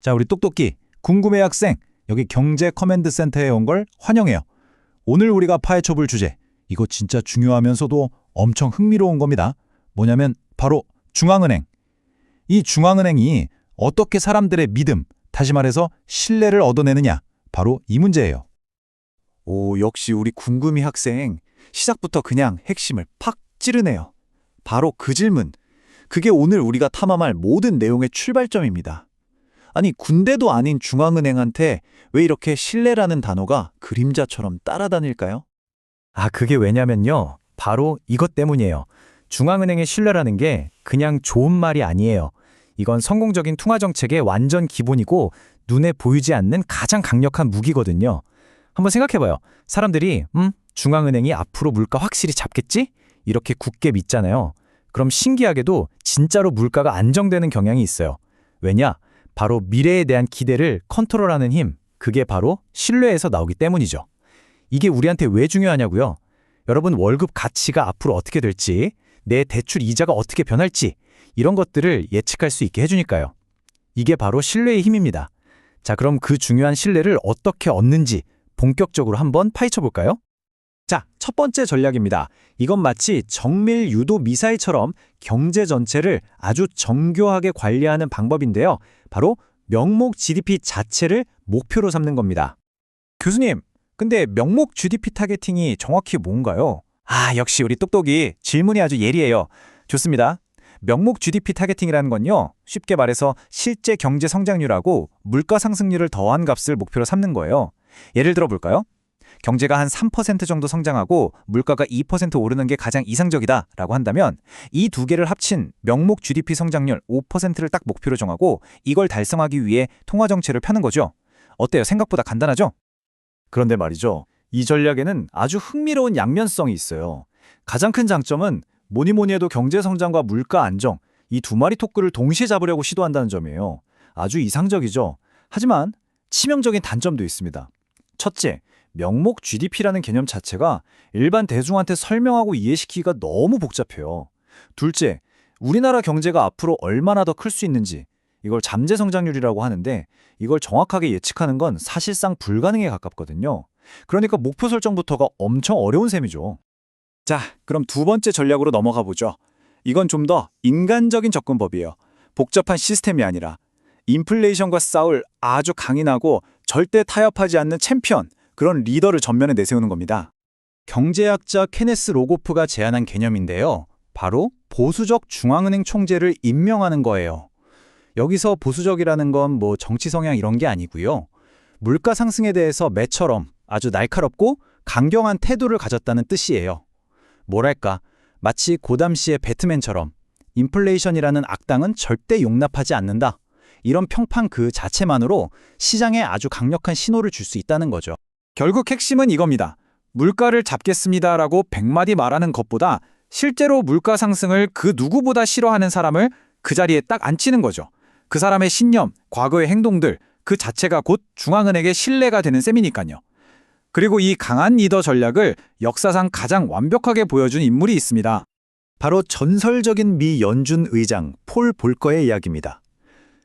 자, 우리 똑똑히 궁금해 학생, 여기 경제 커맨드 센터에 온 걸 환영해요. 오늘 우리가 파헤쳐 볼 주제, 이거 진짜 중요하면서도 엄청 흥미로운 겁니다. 뭐냐면 바로 중앙은행. 이 중앙은행이 어떻게 사람들의 믿음, 다시 말해서 신뢰를 얻어내느냐, 바로 이 문제예요. 오, 역시 우리 궁금이 학생. 시작부터 그냥 핵심을 팍 찌르네요. 바로 그 질문. 그게 오늘 우리가 탐험할 모든 내용의 출발점입니다. 아니, 군대도 아닌 중앙은행한테 왜 이렇게 신뢰라는 단어가 그림자처럼 따라다닐까요? 그게 왜냐면요. 바로 이것 때문이에요. 중앙은행의 신뢰라는 게 그냥 좋은 말이 아니에요. 이건 성공적인 통화정책의 완전 기본이고 눈에 보이지 않는 가장 강력한 무기거든요. 한번 생각해봐요. 사람들이 중앙은행이 앞으로 물가 확실히 잡겠지? 이렇게 굳게 믿잖아요. 그럼 신기하게도 진짜로 물가가 안정되는 경향이 있어요. 왜냐? 바로 미래에 대한 기대를 컨트롤하는 힘, 그게 바로 신뢰에서 나오기 때문이죠. 이게 우리한테 왜 중요하냐고요? 여러분 월급 가치가 앞으로 어떻게 될지, 내 대출 이자가 어떻게 변할지 이런 것들을 예측할 수 있게 해주니까요. 이게 바로 신뢰의 힘입니다. 자, 그럼 그 중요한 신뢰를 어떻게 얻는지 본격적으로 한번 파헤쳐 볼까요? 자, 첫 번째 전략입니다. 이건 마치 정밀 유도 미사일처럼 경제 전체를 아주 정교하게 관리하는 방법인데요. 바로 명목 GDP 자체를 목표로 삼는 겁니다. 교수님, 근데 명목 GDP 타겟팅이 정확히 뭔가요? 역시 우리 똑똑이 질문이 아주 예리해요. 좋습니다. 명목 GDP 타겟팅이라는 건요, 쉽게 말해서 실제 경제 성장률하고 물가 상승률을 더한 값을 목표로 삼는 거예요. 예를 들어 볼까요? 경제가 한 3% 정도 성장하고 물가가 2% 오르는 게 가장 이상적이다라고 한다면 이 두 개를 합친 명목 GDP 성장률 5%를 딱 목표로 정하고 이걸 달성하기 위해 통화정책을 펴는 거죠. 어때요? 생각보다 간단하죠? 그런데 말이죠. 이 전략에는 아주 흥미로운 양면성이 있어요. 가장 큰 장점은 뭐니 해도 경제 성장과 물가 안정, 이 두 마리 토끼를 동시에 잡으려고 시도한다는 점이에요. 아주 이상적이죠. 하지만 치명적인 단점도 있습니다. 첫째, 명목 GDP라는 개념 자체가 일반 대중한테 설명하고 이해시키기가 너무 복잡해요. 둘째, 우리나라 경제가 앞으로 얼마나 더 클 수 있는지, 이걸 잠재 성장률이라고 하는데 이걸 정확하게 예측하는 건 사실상 불가능에 가깝거든요. 그러니까 목표 설정부터가 엄청 어려운 셈이죠. 자, 그럼 두 번째 전략으로 넘어가 보죠. 이건 좀 더 인간적인 접근법이에요. 복잡한 시스템이 아니라 인플레이션과 싸울 아주 강인하고 절대 타협하지 않는 챔피언, 그런 리더를 전면에 내세우는 겁니다. 경제학자 케네스 로고프가 제안한 개념인데요. 바로 보수적 중앙은행 총재를 임명하는 거예요. 여기서 보수적이라는 건 뭐 정치 성향 이런 게 아니고요. 물가 상승에 대해서 매처럼 아주 날카롭고 강경한 태도를 가졌다는 뜻이에요. 뭐랄까, 마치 고담 씨의 배트맨처럼 인플레이션이라는 악당은 절대 용납하지 않는다. 이런 평판 그 자체만으로 시장에 아주 강력한 신호를 줄 수 있다는 거죠. 결국 핵심은 이겁니다. 물가를 잡겠습니다라고 100마디 말하는 것보다 실제로 물가 상승을 그 누구보다 싫어하는 사람을 그 자리에 딱 앉히는 거죠. 그 사람의 신념, 과거의 행동들, 그 자체가 곧 중앙은행의 신뢰가 되는 셈이니까요. 그리고 이 강한 리더 전략을 역사상 가장 완벽하게 보여준 인물이 있습니다. 바로 전설적인 미 연준 의장 폴 볼커의 이야기입니다.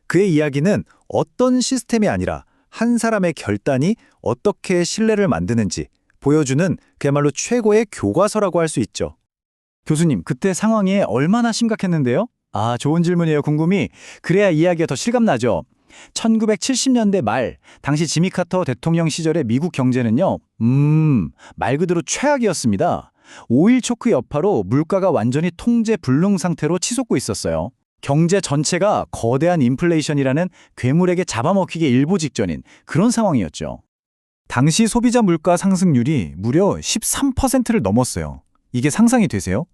그의 이야기는 어떤 시스템이 아니라 한 사람의 결단이 어떻게 신뢰를 만드는지 보여주는 그야말로 최고의 교과서라고 할 수 있죠. 교수님, 그때 상황이 얼마나 심각했는데요? 좋은 질문이에요, 궁금이. 그래야 이야기가 더 실감나죠. 1970년대 말, 당시 지미 카터 대통령 시절의 미국 경제는요, 말 그대로 최악이었습니다. 오일 초크 여파로 물가가 완전히 통제 불능 상태로 치솟고 있었어요. 경제 전체가 거대한 인플레이션이라는 괴물에게 잡아먹히기 일보 직전인 그런 상황이었죠. 당시 소비자 물가 상승률이 무려 13%를 넘었어요. 이게 상상이 되세요?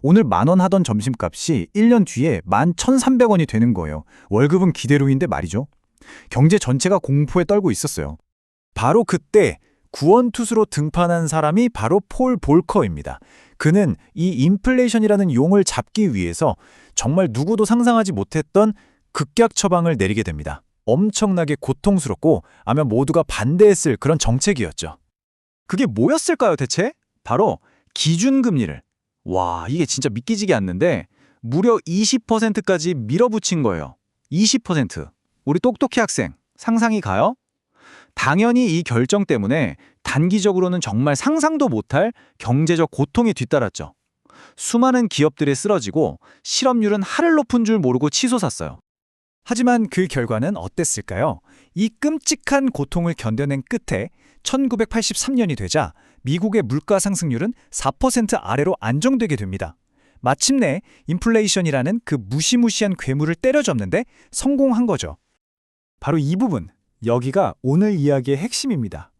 오늘 10,000원 하던 점심값이 1년 뒤에 11,300원이 되는 거예요. 월급은 기대로인데 말이죠. 경제 전체가 공포에 떨고 있었어요. 바로 그때 구원투수로 등판한 사람이 바로 폴 볼커입니다. 그는 이 인플레이션이라는 용을 잡기 위해서 정말 누구도 상상하지 못했던 극약 처방을 내리게 됩니다. 엄청나게 고통스럽고 아마 모두가 반대했을 그런 정책이었죠. 그게 뭐였을까요, 대체? 바로 기준금리를, 이게 진짜 믿기지가 않는데 무려 20%까지 밀어붙인 거예요. 20%. 우리 똑똑히 학생, 상상이 가요? 당연히 이 결정 때문에 단기적으로는 정말 상상도 못할 경제적 고통이 뒤따랐죠. 수많은 기업들이 쓰러지고 실업률은 하늘 높은 줄 모르고 치솟았어요. 하지만 그 결과는 어땠을까요? 이 끔찍한 고통을 견뎌낸 끝에 1983년이 되자 미국의 물가 상승률은 4% 아래로 안정되게 됩니다. 마침내 인플레이션이라는 그 무시무시한 괴물을 때려잡는데 성공한 거죠. 바로 이 부분, 여기가 오늘 이야기의 핵심입니다.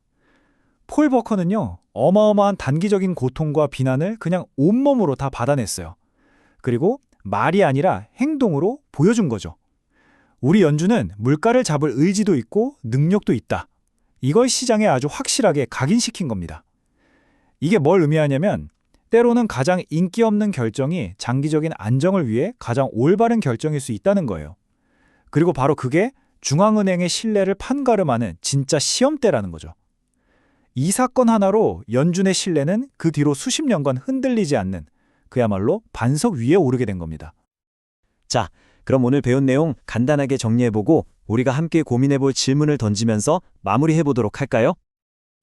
폴 버커는요, 어마어마한 단기적인 고통과 비난을 그냥 온몸으로 다 받아냈어요. 그리고 말이 아니라 행동으로 보여준 거죠. 우리 연준은 물가를 잡을 의지도 있고 능력도 있다. 이걸 시장에 아주 확실하게 각인시킨 겁니다. 이게 뭘 의미하냐면 때로는 가장 인기 없는 결정이 장기적인 안정을 위해 가장 올바른 결정일 수 있다는 거예요. 그리고 바로 그게 중앙은행의 신뢰를 판가름하는 진짜 시험대라는 거죠. 이 사건 하나로 연준의 신뢰는 그 뒤로 수십 년간 흔들리지 않는 그야말로 반석 위에 오르게 된 겁니다. 자, 그럼 오늘 배운 내용 간단하게 정리해보고 우리가 함께 고민해볼 질문을 던지면서 마무리해보도록 할까요?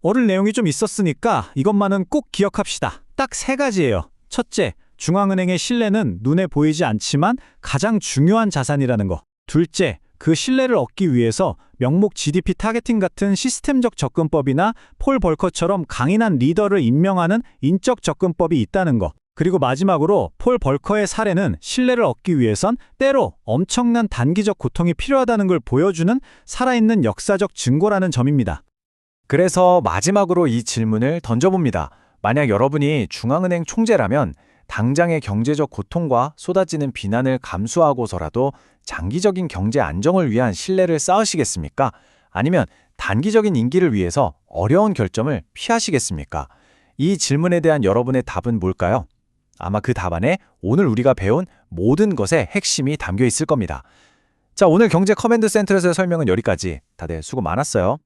오늘 내용이 좀 있었으니까 이것만은 꼭 기억합시다. 딱 3가지예요. 첫째, 중앙은행의 신뢰는 눈에 보이지 않지만 가장 중요한 자산이라는 거. 둘째, 그 신뢰를 얻기 위해서 명목 GDP 타겟팅 같은 시스템적 접근법이나 폴 벌커처럼 강인한 리더를 임명하는 인적 접근법이 있다는 거. 그리고 마지막으로 폴 벌커의 사례는 신뢰를 얻기 위해선 때로 엄청난 단기적 고통이 필요하다는 걸 보여주는 살아있는 역사적 증거라는 점입니다. 그래서 마지막으로 이 질문을 던져봅니다. 만약 여러분이 중앙은행 총재라면 당장의 경제적 고통과 쏟아지는 비난을 감수하고서라도 장기적인 경제 안정을 위한 신뢰를 쌓으시겠습니까? 아니면 단기적인 인기를 위해서 어려운 결정을 피하시겠습니까? 이 질문에 대한 여러분의 답은 뭘까요? 아마 그 답안에 오늘 우리가 배운 모든 것의 핵심이 담겨 있을 겁니다. 자, 오늘 경제 커맨드 센터에서의 설명은 여기까지. 다들 수고 많았어요.